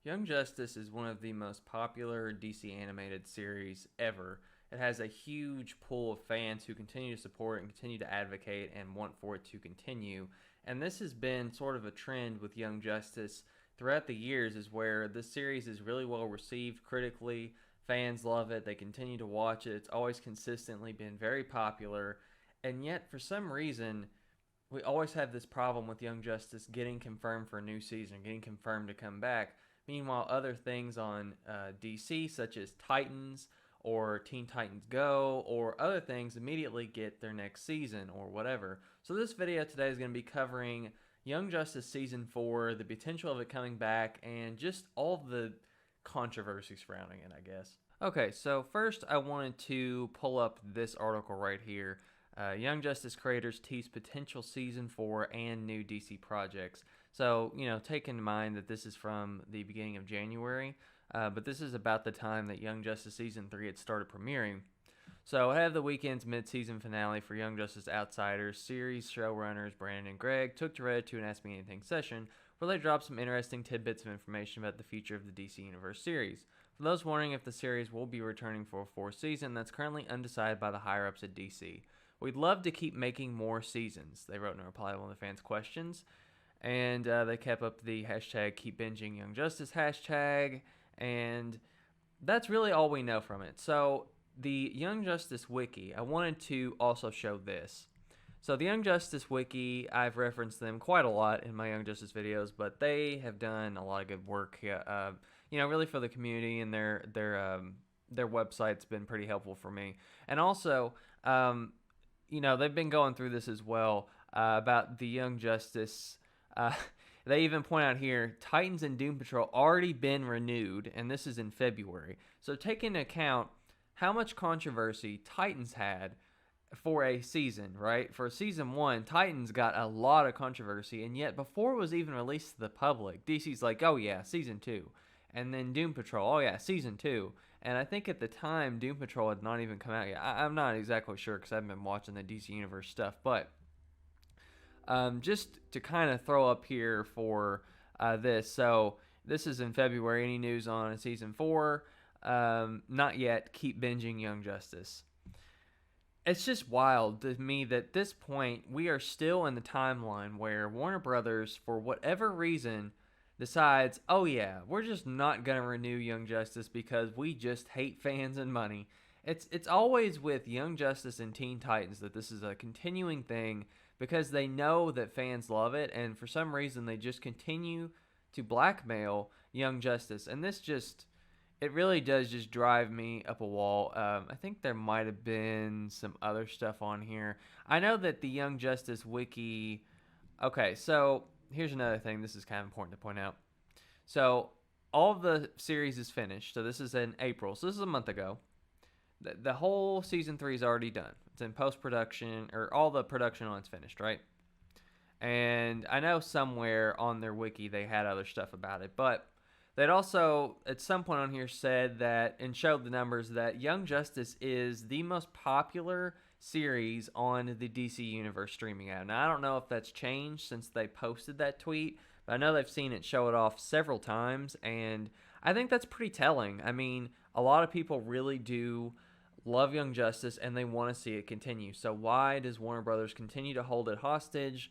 Young Justice is one of the most popular DC animated series ever. It has a huge pool of fans who continue to support and continue to advocate and want for it to continue. And this has been sort of a trend with Young Justice throughout the years, is where this series is really well received critically. Fans love it. They continue to watch it. It's always consistently been very popular. And yet, for some reason, we always have this problem with Young Justice getting confirmed for a new season, getting confirmed to come back. Meanwhile, other things on DC, such as Titans or Teen Titans Go or other things, immediately get their next season or whatever. So this video today is going to be covering Young Justice Season 4, the potential of it coming back, and just all the controversy surrounding it, I guess. Okay, so first I wanted to pull up this article right here. Young Justice creators tease potential Season 4 and new DC projects. So, take in mind that this is from the beginning of January, but this is about the time that Young Justice Season 3 had started premiering. So, ahead of the weekend's mid-season finale for Young Justice Outsiders, series showrunners Brandon and Greg took to Reddit to an Ask Me Anything session, where they dropped some interesting tidbits of information about the future of the DC Universe series. For those wondering if the series will be returning for a fourth season, that's currently undecided by the higher-ups at DC. We'd love to keep making more seasons, they wrote in a reply to one of the fans' questions. And they kept up the hashtag Keep Binging Young Justice hashtag. And that's really all we know from it. So the Young Justice Wiki, I wanted to also show this. So the Young Justice Wiki, I've referenced them quite a lot in my Young Justice videos, but they have done a lot of good work, really for the community, and their website's been pretty helpful for me. And also, they've been going through this as well about the Young Justice. They even point out here, Titans and Doom Patrol already been renewed, and this is in February. So take into account how much controversy Titans had for a season, right? For season 1, Titans got a lot of controversy, and yet before it was even released to the public, DC's like, oh yeah, season 2. And then Doom Patrol, oh yeah, season 2. And I think at the time, Doom Patrol had not even come out yet. I'm not exactly sure because I haven't been watching the DC Universe stuff, but just to kind of throw up here for this. So this is in February. Any news on season 4? Not yet. Keep binging Young Justice. It's just wild to me that at this point we are still in the timeline where Warner Brothers, for whatever reason, decides, oh yeah, we're just not going to renew Young Justice because we just hate fans and money. It's always with Young Justice and Teen Titans that this is a continuing thing, because they know that fans love it, and for some reason they just continue to blackmail Young Justice. And it really does just drive me up a wall. I think there might have been some other stuff on here. I know that the Young Justice Wiki... Okay, so here's another thing. This is kind of important to point out. So all of the series is finished. So this is in April. So this is a month ago. The whole season 3 is already done. It's in post-production, or all the production on it's finished, right? And I know somewhere on their wiki they had other stuff about it, but they'd also at some point on here said that, and showed the numbers, that Young Justice is the most popular series on the DC Universe streaming app. Now, I don't know if that's changed since they posted that tweet, but I know they've seen it show it off several times, and I think that's pretty telling. I mean, a lot of people really do love Young Justice, and they want to see it continue. So why does Warner Brothers continue to hold it hostage?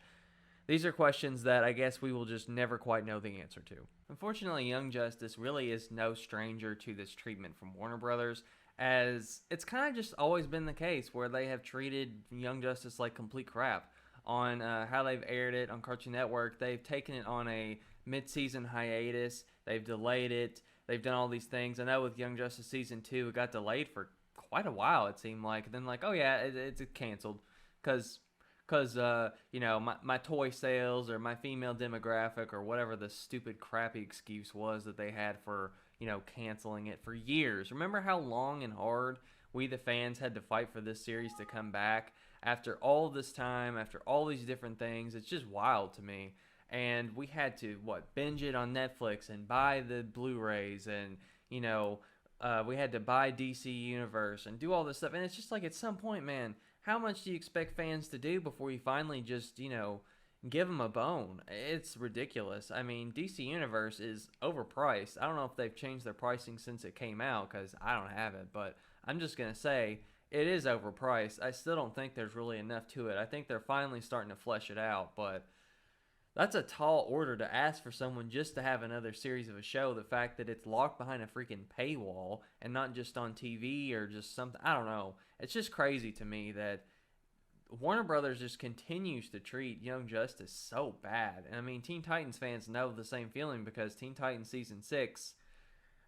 These are questions that I guess we will just never quite know the answer to. Unfortunately, Young Justice really is no stranger to this treatment from Warner Brothers, as it's kind of just always been the case where they have treated Young Justice like complete crap. On how they've aired it on Cartoon Network, they've taken it on a mid-season hiatus, they've delayed it, they've done all these things. I know with Young Justice Season 2, it got delayed for quite a while, it seemed like. And then oh yeah, it's canceled because my toy sales or my female demographic or whatever the stupid crappy excuse was that they had for canceling it for years. Remember how long and hard we the fans had to fight for this series to come back after all this time, after all these different things? It's just wild to me. And we had to binge it on Netflix and buy the Blu-rays, and we had to buy DC Universe and do all this stuff. And it's just like, at some point, man, how much do you expect fans to do before you finally just give them a bone. It's ridiculous. I mean, DC Universe is overpriced. I don't know if they've changed their pricing since it came out because I don't have it, but I'm just going to say it is overpriced. I still don't think there's really enough to it. I think they're finally starting to flesh it out, but that's a tall order to ask for someone just to have another series of a show. The fact that it's locked behind a freaking paywall and not just on TV or just something, I don't know. It's just crazy to me that Warner Brothers just continues to treat Young Justice so bad. And I mean, Teen Titans fans know the same feeling because Teen Titans Season 6,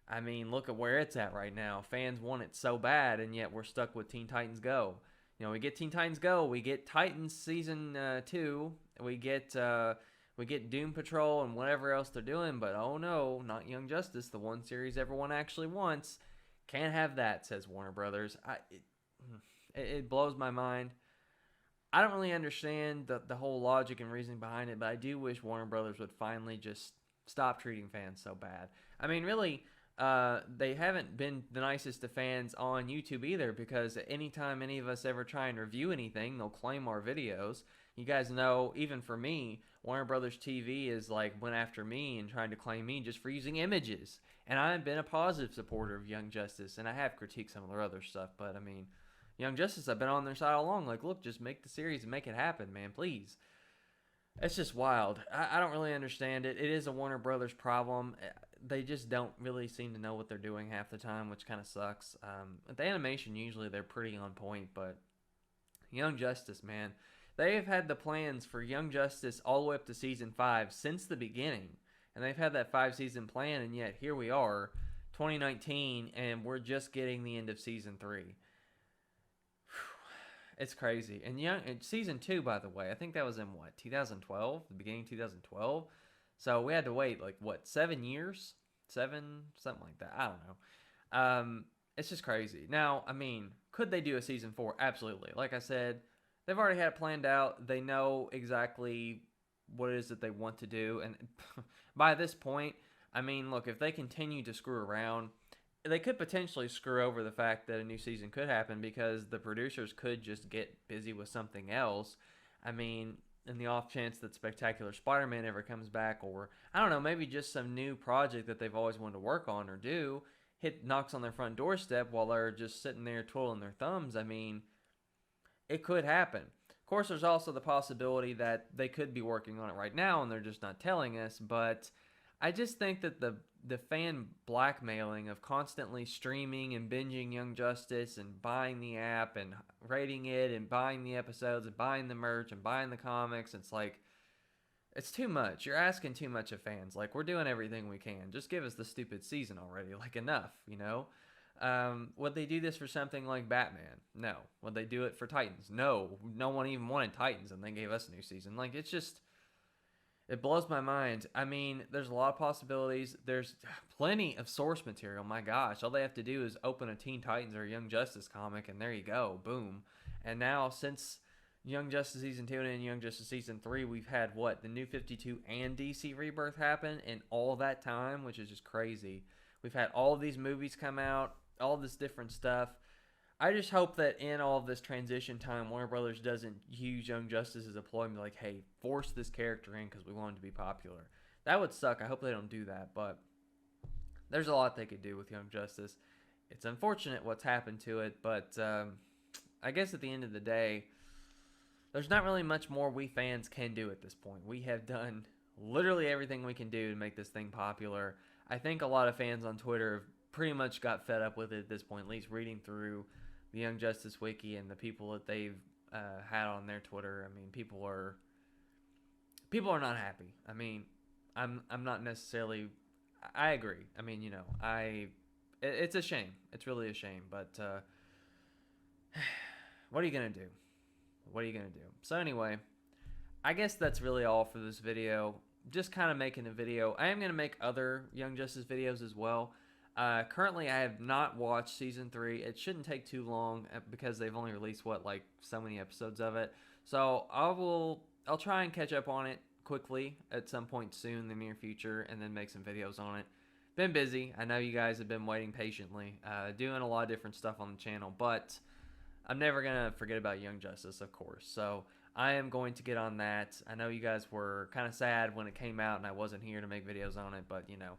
I mean, look at where it's at right now. Fans want it so bad, and yet we're stuck with Teen Titans Go. You know, we get Teen Titans Go, we get Titans Season 2, we get Doom Patrol and whatever else they're doing, but oh no, not Young Justice, the one series everyone actually wants. Can't have that, says Warner Brothers. It blows my mind. I don't really understand the whole logic and reasoning behind it, but I do wish Warner Brothers would finally just stop treating fans so bad. I mean, really, they haven't been the nicest to fans on YouTube either, because anytime any of us ever try and review anything, they'll claim our videos. You guys know, even for me, Warner Brothers TV is like went after me and trying to claim me just for using images. And I've been a positive supporter of Young Justice, and I have critiqued some of their other stuff, but I mean, Young Justice, I've been on their side all along. Like, look, just make the series and make it happen, man, please. It's just wild. I don't really understand it. It is a Warner Brothers problem. They just don't really seem to know what they're doing half the time, which kind of sucks. The animation, usually they're pretty on point, but Young Justice, man. They have had the plans for Young Justice all the way up to Season 5 since the beginning. And they've had that 5-season plan, and yet here we are, 2019, and we're just getting the end of Season 3. It's crazy. And Season 2, by the way, I think that was in, 2012? The beginning of 2012? So we had to wait, 7 years? 7? Something like that. I don't know. It's just crazy. Now, I mean, could they do a Season 4? Absolutely. Like I said, they've already had it planned out. They know exactly what it is that they want to do. And by this point, I mean, look, if they continue to screw around, they could potentially screw over the fact that a new season could happen because the producers could just get busy with something else. I mean, in the off chance that Spectacular Spider-Man ever comes back, or I don't know, maybe just some new project that they've always wanted to work on or do, knocks on their front doorstep while they're just sitting there twiddling their thumbs. I mean, it could happen. Of course, there's also the possibility that they could be working on it right now and they're just not telling us, but I just think that the fan blackmailing of constantly streaming and binging Young Justice and buying the app and rating it and buying the episodes and buying the merch and buying the comics, it's too much. You're asking too much of fans. We're doing everything we can. Just give us the stupid season already. Enough, you know? Would they do this for something like Batman? No. Would they do it for Titans? No. No one even wanted Titans and they gave us a new season. It's just... It blows my mind. I mean, there's a lot of possibilities. There's plenty of source material. My gosh, all they have to do is open a Teen Titans or Young Justice comic, and there you go. Boom. And now, since Young Justice Season 2 and Young Justice Season 3, we've had, the New 52 and DC Rebirth happen in all that time, which is just crazy. We've had all of these movies come out, all this different stuff. I just hope that in all of this transition time, Warner Brothers doesn't use Young Justice as a ploy and be like, hey, force this character in because we want him to be popular. That would suck. I hope they don't do that, but there's a lot they could do with Young Justice. It's unfortunate what's happened to it, but I guess at the end of the day, there's not really much more we fans can do at this point. We have done literally everything we can do to make this thing popular. I think a lot of fans on Twitter have pretty much got fed up with it at this point, at least reading through the Young Justice Wiki and the people that they've had on their Twitter. I mean, people are not happy. I mean, I'm not necessarily. I agree. I mean, it's a shame. It's really a shame. But what are you gonna do? What are you gonna do? So anyway, I guess that's really all for this video. Just kind of making a video. I am gonna make other Young Justice videos as well. Currently, I have not watched Season 3. It shouldn't take too long because they've only released, so many episodes of it. So I'll try and catch up on it quickly at some point soon in the near future and then make some videos on it. Been busy. I know you guys have been waiting patiently, doing a lot of different stuff on the channel, but I'm never going to forget about Young Justice, of course. So I am going to get on that. I know you guys were kind of sad when it came out and I wasn't here to make videos on it, but you know,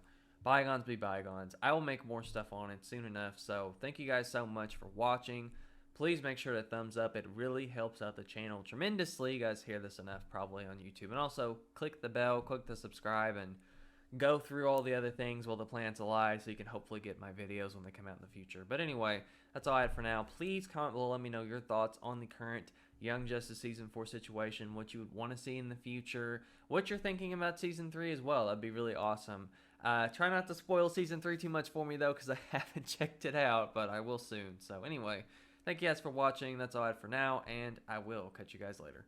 bygones be bygones. I will make more stuff on it soon enough. So thank you guys so much for watching. Please make sure to thumbs up. It really helps out the channel tremendously. You guys hear this enough probably on YouTube. And also click the bell, click the subscribe, and go through all the other things while the planet's alive so you can hopefully get my videos when they come out in the future. But anyway, that's all I had for now. Please comment below, let me know your thoughts on the current Young Justice Season 4 situation, what you would want to see in the future, what you're thinking about Season 3 as well. That'd be really awesome. Try not to spoil Season 3 too much for me, though, because I haven't checked it out, but I will soon. So anyway, thank you guys for watching. That's all I had for now, and I will catch you guys later.